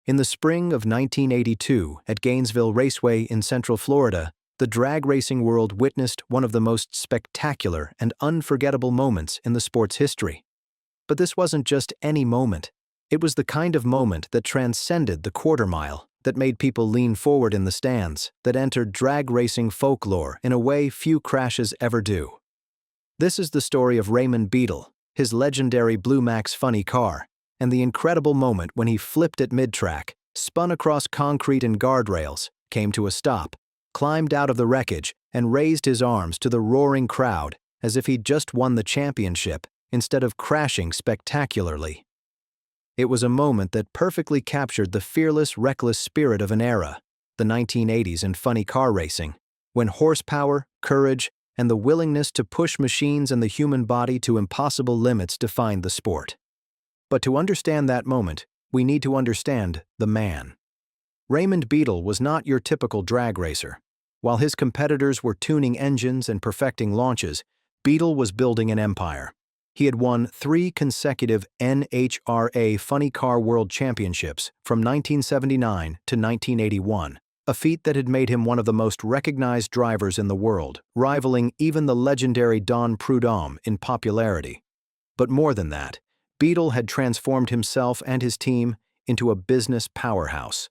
In the spring of 1982, at Gainesville Raceway in Central Florida, the drag racing world witnessed one of the most spectacular and unforgettable moments in the sport's history. But this wasn't just any moment. It was the kind of moment that transcended the quarter mile, that made people lean forward in the stands, that entered drag racing folklore in a way few crashes ever do. This is the story of Raymond Beadle, his legendary Blue Max funny car, and the incredible moment when he flipped at mid-track, spun across concrete and guardrails, came to a stop, climbed out of the wreckage, and raised his arms to the roaring crowd as if he'd just won the championship instead of crashing spectacularly. It was a moment that perfectly captured the fearless, reckless spirit of an era, the 1980s in funny car racing, when horsepower, courage, and the willingness to push machines and the human body to impossible limits defined the sport. But to understand that moment, we need to understand the man. Raymond Beadle was not your typical drag racer. While his competitors were tuning engines and perfecting launches, Beadle was building an empire. He had won 3 consecutive NHRA Funny Car World Championships from 1979 to 1981, a feat that had made him one of the most recognized drivers in the world, rivaling even the legendary Don Prudhomme in popularity. But more than that, Beadle had transformed himself and his team into a business powerhouse.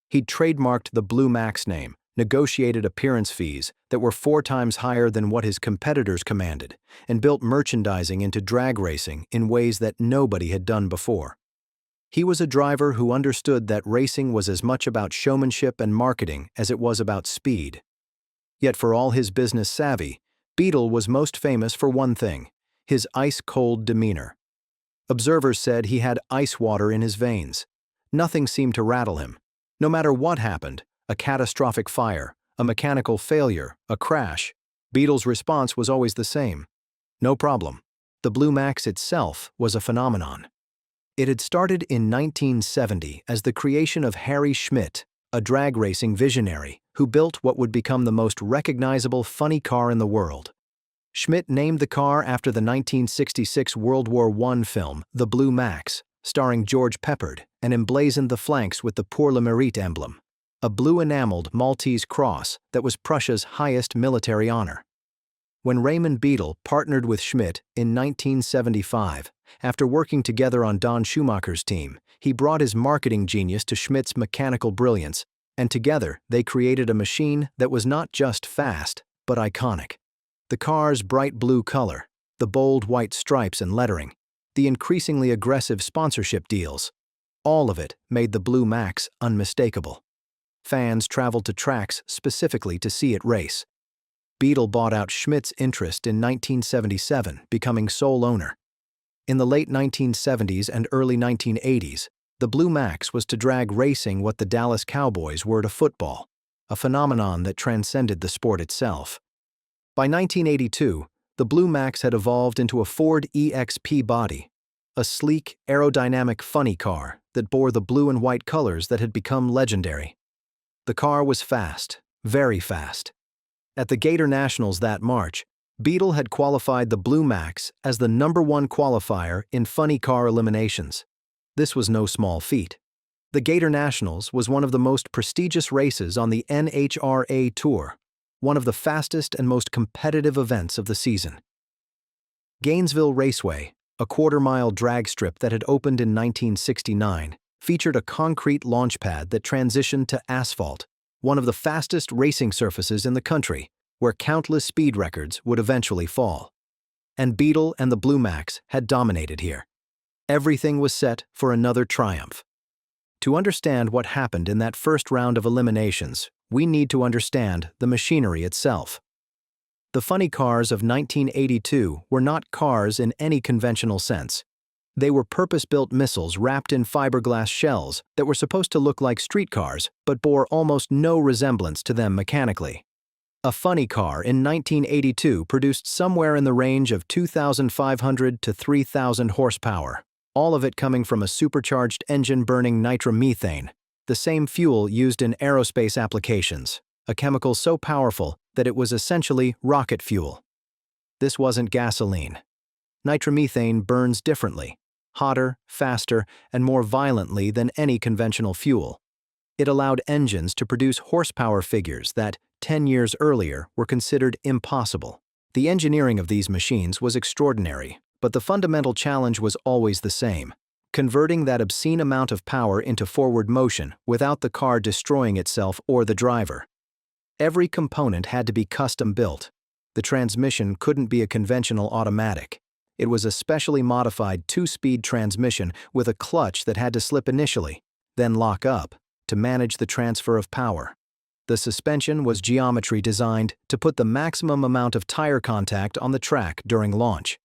He'd trademarked the Blue Max name, negotiated appearance fees that were 4 times higher than what his competitors commanded, and built merchandising into drag racing in ways that nobody had done before. He was a driver who understood that racing was as much about showmanship and marketing as it was about speed. Yet for all his business savvy, Beadle was most famous for one thing: his ice-cold demeanor. Observers said he had ice water in his veins. Nothing seemed to rattle him. No matter what happened, a catastrophic fire, a mechanical failure, a crash, Beadle's response was always the same: no problem. The Blue Max itself was a phenomenon. It had started in 1970 as the creation of Harry Schmidt, a drag racing visionary who built what would become the most recognizable funny car in the world. Schmidt named the car after the 1966 World War I film The Blue Max, starring George Peppard, and emblazoned the flanks with the Pour le Mérite emblem, a blue enameled Maltese cross that was Prussia's highest military honor. When Raymond Beadle partnered with Schmidt in 1975, after working together on Don Schumacher's team, he brought his marketing genius to Schmidt's mechanical brilliance, and together they created a machine that was not just fast, but iconic. The car's bright blue color, the bold white stripes and lettering, the increasingly aggressive sponsorship deals, all of it made the Blue Max unmistakable. Fans traveled to tracks specifically to see it race. Beadle bought out Schmidt's interest in 1977, becoming sole owner. In the late 1970s and early 1980s, the Blue Max was to drag racing what the Dallas Cowboys were to football, a phenomenon that transcended the sport itself. By 1982, the Blue Max had evolved into a Ford EXP body, a sleek, aerodynamic funny car that bore the blue and white colors that had become legendary. The car was fast, very fast. At the Gatornationals that March, Beadle had qualified the Blue Max as the #1 qualifier in funny car eliminations. This was no small feat. The Gatornationals was one of the most prestigious races on the NHRA Tour, one of the fastest and most competitive events of the season. Gainesville Raceway, a quarter-mile drag strip that had opened in 1969, featured a concrete launch pad that transitioned to asphalt, one of the fastest racing surfaces in the country, where countless speed records would eventually fall. And Beadle and the Blue Max had dominated here. Everything was set for another triumph. To understand what happened in that first round of eliminations, we need to understand the machinery itself. The funny cars of 1982 were not cars in any conventional sense. They were purpose-built missiles wrapped in fiberglass shells that were supposed to look like streetcars but bore almost no resemblance to them mechanically. A funny car in 1982 produced somewhere in the range of 2,500 to 3,000 horsepower, all of it coming from a supercharged engine burning nitromethane, the same fuel used in aerospace applications, a chemical so powerful that it was essentially rocket fuel. This wasn't gasoline. Nitromethane burns differently. hotter, faster, and more violently than any conventional fuel. It allowed engines to produce horsepower figures that, 10 years earlier, were considered impossible. The engineering of these machines was extraordinary, but the fundamental challenge was always the same: converting that obscene amount of power into forward motion without the car destroying itself or the driver. Every component had to be custom-built. The transmission couldn't be a conventional automatic. It was a specially modified 2-speed transmission with a clutch that had to slip initially, then lock up, to manage the transfer of power. The suspension was geometry designed to put the maximum amount of tire contact on the track during launch.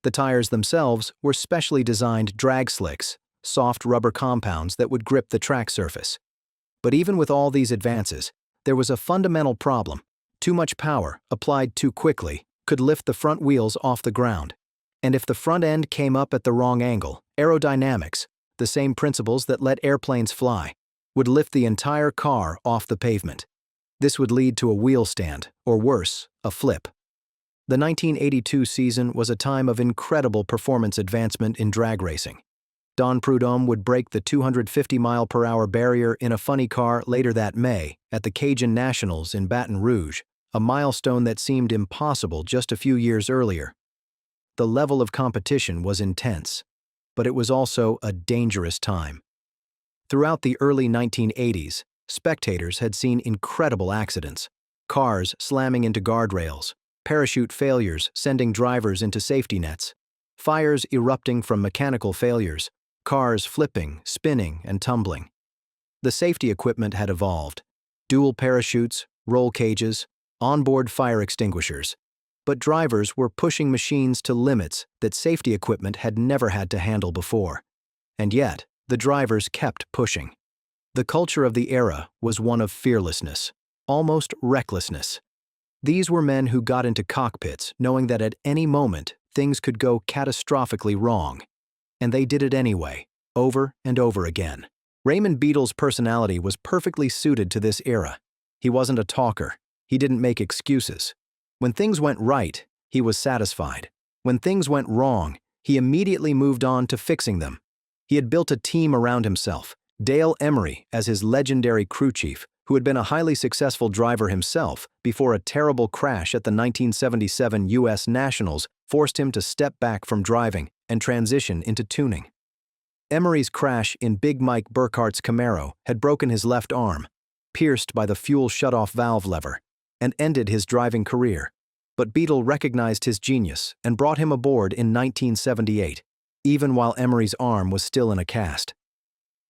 The tires themselves were specially designed drag slicks, soft rubber compounds that would grip the track surface. But even with all these advances, there was a fundamental problem. Too much power, applied too quickly, could lift the front wheels off the ground. And if the front end came up at the wrong angle, aerodynamics, the same principles that let airplanes fly, would lift the entire car off the pavement. This would lead to a wheel stand, or worse, a flip. The 1982 season was a time of incredible performance advancement in drag racing. Don Prudhomme would break the 250-mile-per-hour barrier in a funny car later that May at the Gatornationals in Baton Rouge, a milestone that seemed impossible just a few years earlier. The level of competition was intense, but it was also a dangerous time. Throughout the early 1980s, spectators had seen incredible accidents: cars slamming into guardrails, parachute failures sending drivers into safety nets, fires erupting from mechanical failures, cars flipping, spinning, and tumbling. The safety equipment had evolved: dual parachutes, roll cages, onboard fire extinguishers. But drivers were pushing machines to limits that safety equipment had never had to handle before. And yet, the drivers kept pushing. The culture of the era was one of fearlessness, almost recklessness. These were men who got into cockpits knowing that at any moment things could go catastrophically wrong. And they did it anyway, over and over again. Raymond Beadle's personality was perfectly suited to this era. He wasn't a talker. He didn't make excuses. When things went right, he was satisfied. When things went wrong, he immediately moved on to fixing them. He had built a team around himself: Dale Emery as his legendary crew chief, who had been a highly successful driver himself before a terrible crash at the 1977 U.S. Nationals forced him to step back from driving and transition into tuning. Emery's crash in Big Mike Burkhart's Camaro had broken his left arm, pierced by the fuel shutoff valve lever, and ended his driving career. But Beadle recognized his genius and brought him aboard in 1978, even while Emery's arm was still in a cast.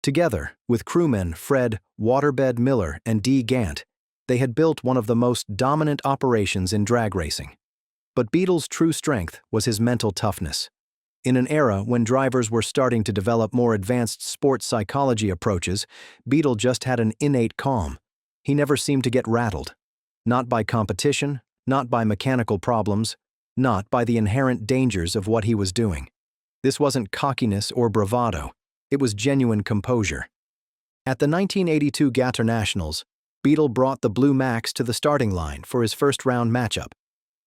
Together, with crewmen Fred Waterbed Miller and Dee Gant, they had built one of the most dominant operations in drag racing. But Beadle's true strength was his mental toughness. In an era when drivers were starting to develop more advanced sports psychology approaches, Beadle just had an innate calm. He never seemed to get rattled. Not by competition, not by mechanical problems, not by the inherent dangers of what he was doing. This wasn't cockiness or bravado. It was genuine composure. At the 1982 Gatornationals, Beadle brought the Blue Max to the starting line for his first-round matchup.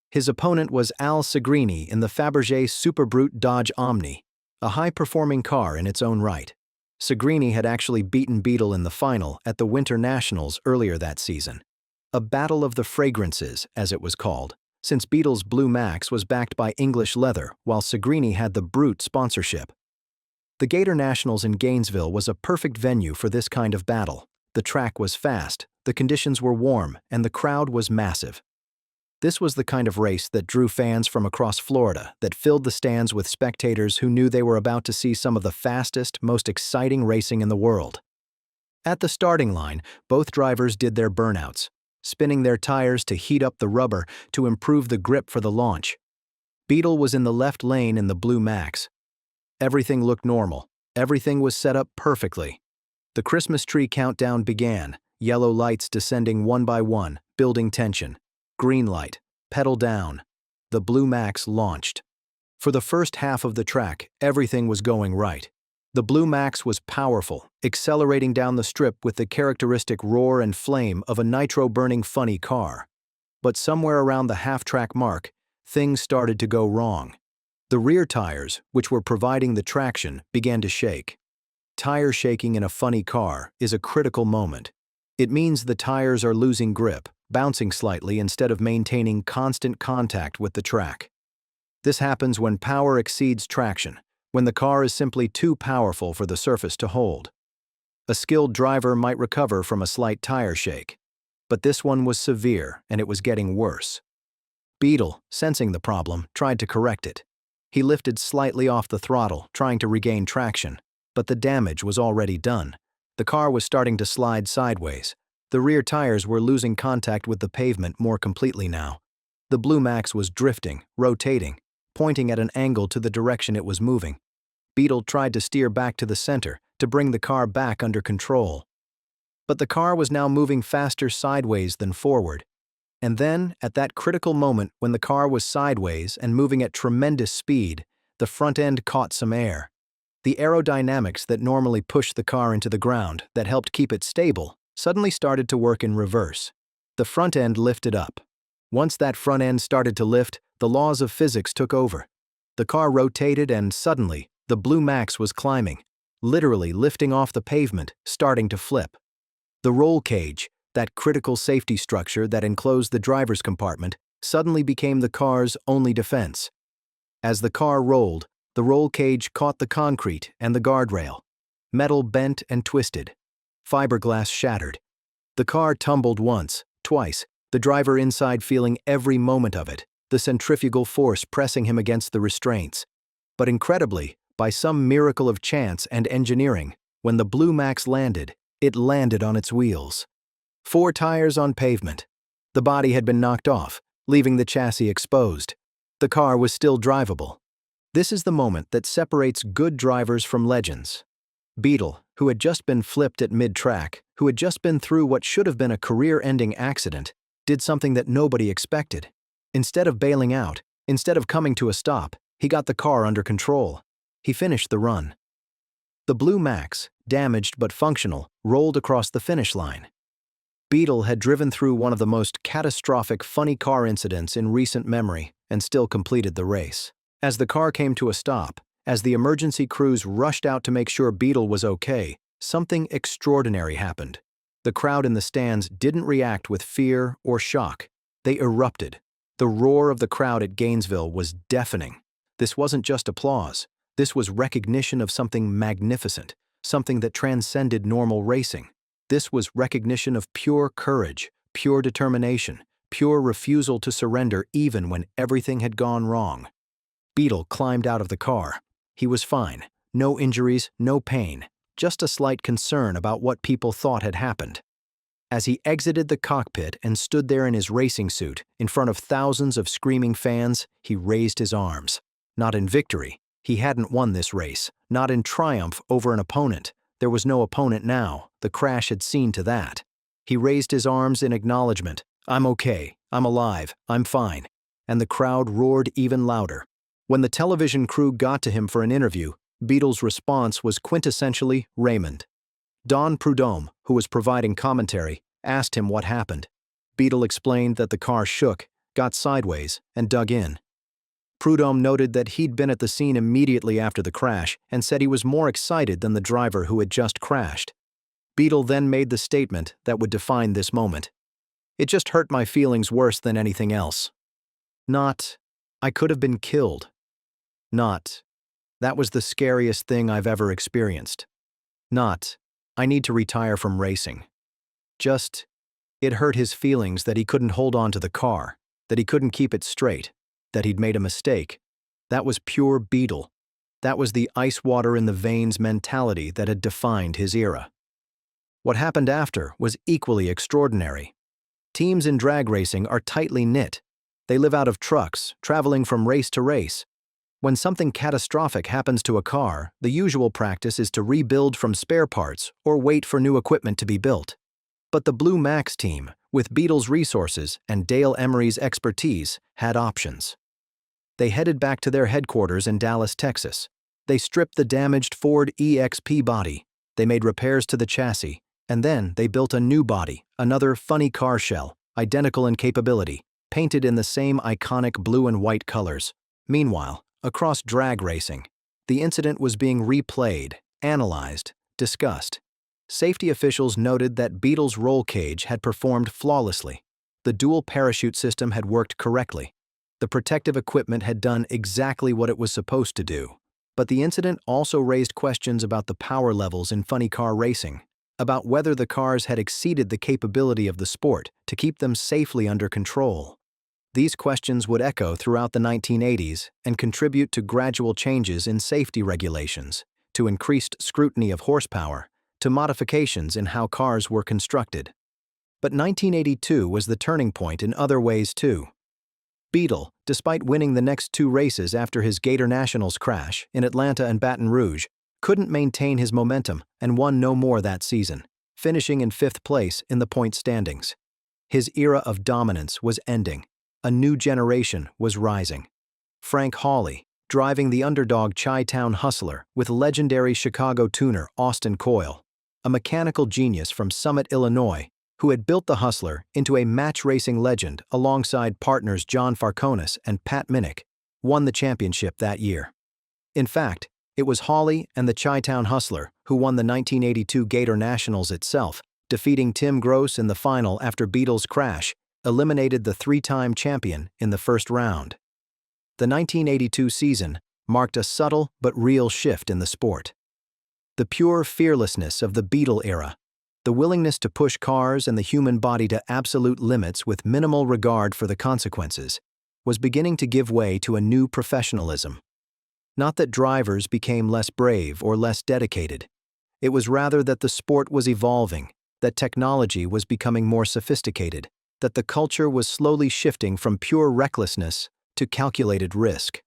His opponent was Al Segrini in the Fabergé Super Brute Dodge Omni, a high-performing car in its own right. Segrini had actually beaten Beadle in the final at the Winter Nationals earlier that season. A battle of the fragrances, as it was called, since Beadle's Blue Max was backed by English leather while Segrini had the Brute sponsorship. The Gatornationals in Gainesville was a perfect venue for this kind of battle. The track was fast, the conditions were warm, and the crowd was massive. This was the kind of race that drew fans from across Florida, that filled the stands with spectators who knew they were about to see some of the fastest, most exciting racing in the world. At the starting line, both drivers did their burnouts, spinning their tires to heat up the rubber to improve the grip for the launch. Beadle was in the left lane in the Blue Max. Everything looked normal. Everything was set up perfectly. The Christmas tree countdown began, yellow lights descending one by one, building tension. Green light, pedal down. The Blue Max launched. For the first half of the track, everything was going right. The Blue Max was powerful, accelerating down the strip with the characteristic roar and flame of a nitro-burning funny car. But somewhere around the half-track mark, things started to go wrong. The rear tires, which were providing the traction, began to shake. Tire shaking in a funny car is a critical moment. It means the tires are losing grip, bouncing slightly instead of maintaining constant contact with the track. This happens when power exceeds traction, when the car is simply too powerful for the surface to hold. A skilled driver might recover from a slight tire shake, but this one was severe and it was getting worse. Beadle, sensing the problem, tried to correct it. He lifted slightly off the throttle, trying to regain traction, but the damage was already done. The car was starting to slide sideways. The rear tires were losing contact with the pavement more completely now. The Blue Max was drifting, rotating, pointing at an angle to the direction it was moving. Beadle tried to steer back to the center, to bring the car back under control. But the car was now moving faster sideways than forward. And then, at that critical moment when the car was sideways and moving at tremendous speed, the front end caught some air. The aerodynamics that normally pushed the car into the ground, that helped keep it stable, suddenly started to work in reverse. The front end lifted up. Once that front end started to lift, the laws of physics took over. The car rotated and suddenly, the Blue Max was climbing, literally lifting off the pavement, starting to flip. The roll cage, that critical safety structure that enclosed the driver's compartment, suddenly became the car's only defense. As the car rolled, the roll cage caught the concrete and the guardrail. Metal bent and twisted. Fiberglass shattered. The car tumbled once, twice, the driver inside feeling every moment of it, the centrifugal force pressing him against the restraints. But incredibly, by some miracle of chance and engineering, when the Blue Max landed, it landed on its wheels. 4 tires on pavement. The body had been knocked off, leaving the chassis exposed. The car was still drivable. This is the moment that separates good drivers from legends. Beadle, who had just been flipped at mid-track, who had just been through what should have been a career-ending accident, did something that nobody expected. Instead of bailing out, instead of coming to a stop, he got the car under control. He finished the run. The Blue Max, damaged but functional, rolled across the finish line. Beadle had driven through one of the most catastrophic funny car incidents in recent memory and still completed the race. As the car came to a stop, as the emergency crews rushed out to make sure Beadle was okay, something extraordinary happened. The crowd in the stands didn't react with fear or shock. They erupted. The roar of the crowd at Gainesville was deafening. This wasn't just applause. This was recognition of something magnificent, something that transcended normal racing. This was recognition of pure courage, pure determination, pure refusal to surrender even when everything had gone wrong. Beadle climbed out of the car. He was fine. No injuries, no pain, just a slight concern about what people thought had happened. As he exited the cockpit and stood there in his racing suit, in front of thousands of screaming fans, he raised his arms. Not in victory. He hadn't won this race. Not in triumph over an opponent. There was no opponent now. The crash had seen to that. He raised his arms in acknowledgement. I'm okay. I'm alive. I'm fine. And the crowd roared even louder. When the television crew got to him for an interview, Beadle's response was quintessentially Raymond. Don Prudhomme, who was providing commentary, asked him what happened. Beadle explained that the car shook, got sideways, and dug in. Prudhomme noted that he'd been at the scene immediately after the crash and said he was more excited than the driver who had just crashed. Beadle then made the statement that would define this moment. It just hurt my feelings worse than anything else. Not, I could have been killed. Not, that was the scariest thing I've ever experienced. Not, I need to retire from racing. Just, it hurt his feelings that he couldn't hold on to the car, that he couldn't keep it straight, that he'd made a mistake. That was pure Beadle. That was the ice water in the veins mentality that had defined his era. What happened after was equally extraordinary. Teams in drag racing are tightly knit. They live out of trucks, traveling from race to race. When something catastrophic happens to a car, the usual practice is to rebuild from spare parts or wait for new equipment to be built. But the Blue Max team, with Beadle's resources and Dale Emery's expertise, had options. They headed back to their headquarters in Dallas, Texas. They stripped the damaged Ford EXP body. They made repairs to the chassis, and then they built a new body, another funny car shell, identical in capability, painted in the same iconic blue and white colors. Meanwhile, Across drag racing, the incident was being replayed, analyzed, discussed. Safety officials noted that Beadle's roll cage had performed flawlessly. The dual parachute system had worked correctly. The protective equipment had done exactly what it was supposed to do. But the incident also raised questions about the power levels in funny car racing, about whether the cars had exceeded the capability of the sport to keep them safely under control. These questions would echo throughout the 1980s and contribute to gradual changes in safety regulations, to increased scrutiny of horsepower, to modifications in how cars were constructed. But 1982 was the turning point in other ways too. Beadle, despite winning the next two races after his Gatornationals crash in Atlanta and Baton Rouge, couldn't maintain his momentum and won no more that season, finishing in 5th place in the point standings. His era of dominance was ending. A new generation was rising. Frank Hawley, driving the underdog Chi-Town Hustler with legendary Chicago tuner Austin Coyle, a mechanical genius from Summit, Illinois, who had built the Hustler into a match racing legend alongside partners John Farconis and Pat Minnick, won the championship that year. In fact, it was Hawley and the Chi-Town Hustler who won the 1982 Gatornationals itself, defeating Tim Gross in the final after Beadle's crash eliminated the three-time champion in the first round. The 1982 season marked a subtle but real shift in the sport. The pure fearlessness of the Beadle era, the willingness to push cars and the human body to absolute limits with minimal regard for the consequences, was beginning to give way to a new professionalism. Not that drivers became less brave or less dedicated. It was rather that the sport was evolving, that technology was becoming more sophisticated, that the culture was slowly shifting from pure recklessness to calculated risk.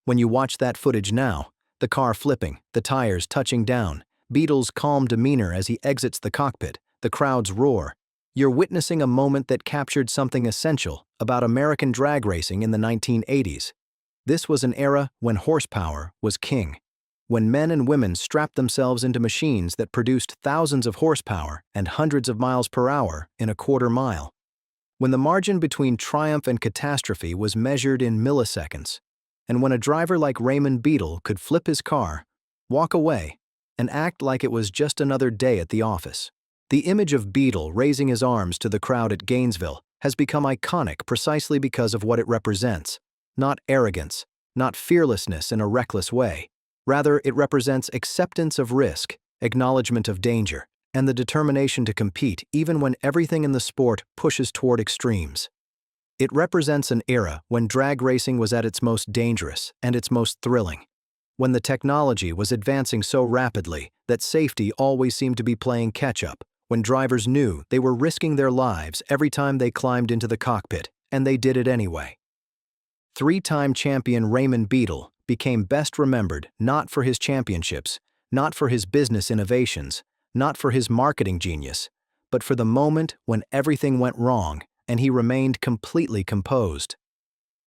When you watch that footage now, the car flipping, the tires touching down, Beadle's calm demeanor as he exits the cockpit, the crowd's roar, you're witnessing a moment that captured something essential about American drag racing in the 1980s. This was an era when horsepower was king, when men and women strapped themselves into machines that produced thousands of horsepower and hundreds of miles per hour in a quarter mile, when the margin between triumph and catastrophe was measured in milliseconds, and when a driver like Raymond Beadle could flip his car, walk away, and act like it was just another day at the office. The image of Beadle raising his arms to the crowd at Gainesville has become iconic precisely because of what it represents. Not arrogance, not fearlessness in a reckless way. Rather, it represents acceptance of risk, acknowledgement of danger, and the determination to compete even when everything in the sport pushes toward extremes. It represents an era when drag racing was at its most dangerous and its most thrilling, when the technology was advancing so rapidly that safety always seemed to be playing catch-up, when drivers knew they were risking their lives every time they climbed into the cockpit, and they did it anyway. Three-time champion Raymond Beadle became best remembered not for his championships, not for his business innovations, not for his marketing genius, but for the moment when everything went wrong and he remained completely composed.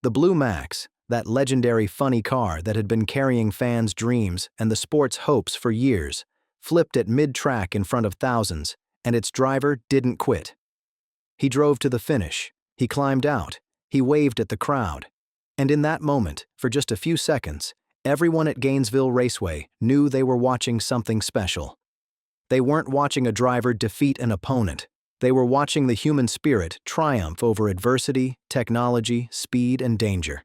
The Blue Max, that legendary funny car that had been carrying fans' dreams and the sport's hopes for years, flipped at mid-track in front of thousands, and its driver didn't quit. He drove to the finish, he climbed out, he waved at the crowd, and in that moment, for just a few seconds, everyone at Gainesville Raceway knew they were watching something special. They weren't watching a driver defeat an opponent. They were watching the human spirit triumph over adversity, technology, speed, and danger.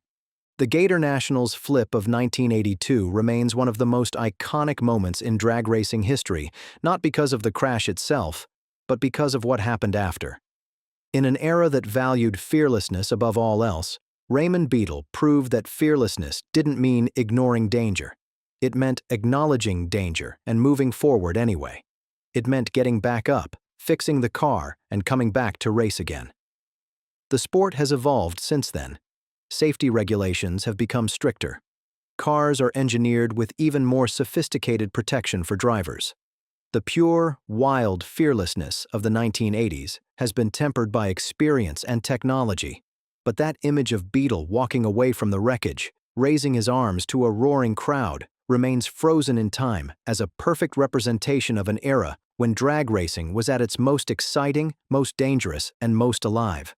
The Gatornationals flip of 1982 remains one of the most iconic moments in drag racing history, not because of the crash itself, but because of what happened after. In an era that valued fearlessness above all else, Raymond Beadle proved that fearlessness didn't mean ignoring danger. It meant acknowledging danger and moving forward anyway. It meant getting back up, fixing the car, and coming back to race again. The sport has evolved since then. Safety regulations have become stricter. Cars are engineered with even more sophisticated protection for drivers. The pure, wild fearlessness of the 1980s has been tempered by experience and technology, but that image of Beadle walking away from the wreckage, raising his arms to a roaring crowd, remains frozen in time as a perfect representation of an era when drag racing was at its most exciting, most dangerous, and most alive.